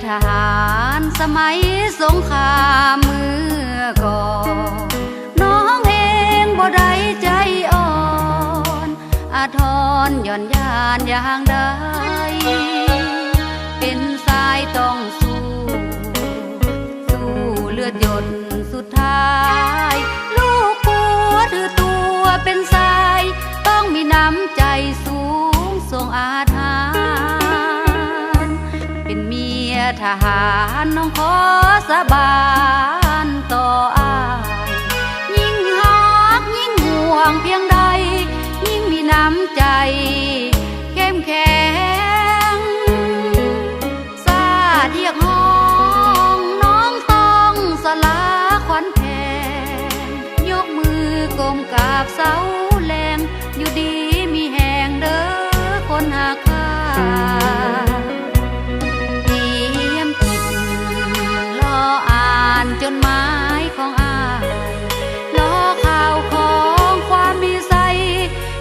ทหารสมัยสงครามเมื่อก่อนน้องเองบ่ได้ใจอ่อนอาทรย่อนยานอย่างใดเป็นสายต้องสู้เลือดหยดสุดท้ายลูกผัวถือตัวเป็นสายต้องมีน้ำใจสูงส่งอาทานเป็นเมียทหารน้องขอสาบานต่ออายยิ่งรักยิ่งห่วงเพียงใดยิ่งมีน้ำใจเข้มแข็งซาเรียกห้องน้องต้องสลาขวัญแทนยกมือก้มกราบเสาแรงอยู่ดีมีแหงเด้อคนหาค่าเตรียมจิตรออ่านจดหมายของอายรอข่าวของความมีใส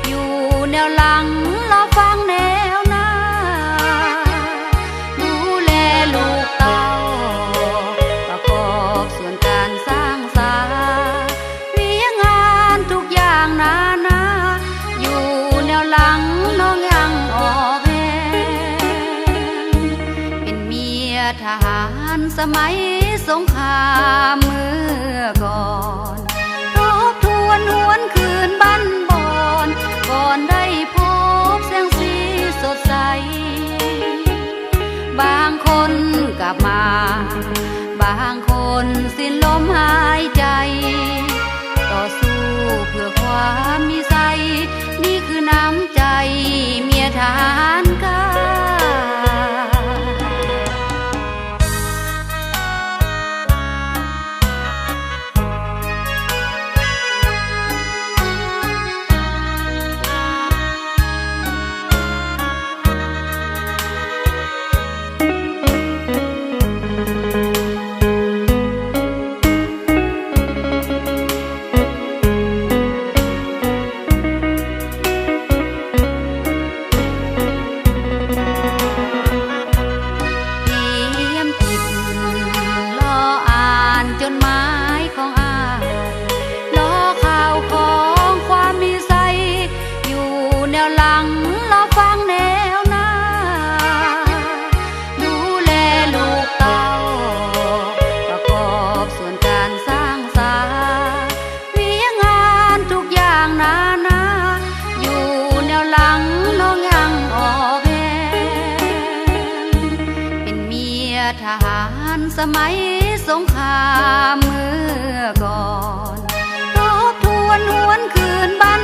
อยู่แนวหลังรอฟังแนวหน้าดูแลลูกเต้าประกอบส่วนการสร้างสรรค์เรียงงานทุกอย่างนานาอยู่แนวหลังน้องยังออกแรงเป็นเมียทหารสมัยสงครามเมื่อก่อนทบทวนหวนคืนบ้านบอนก่อนได้พบแสงสีสดใสบางคนกลับมาบางคนสิ้นลมหายใจต่อสู้เพื่อความมีใสนี่คือน้ำใจเมียทหารกล้าจดหมายของอายรอข่าวของความมีใสอยู่แนวหลังรอฟังแนวหน้าดูแลลูกเต้าประกอบส่วนการสร้างสรรค์เรียงงานทุกอย่างนานาอยู่แนวหลังน้องยังออกแรงเป็นเมียทหารสมัยสงครามเมื่อก่อนทบทวนหวนคืนบ้าน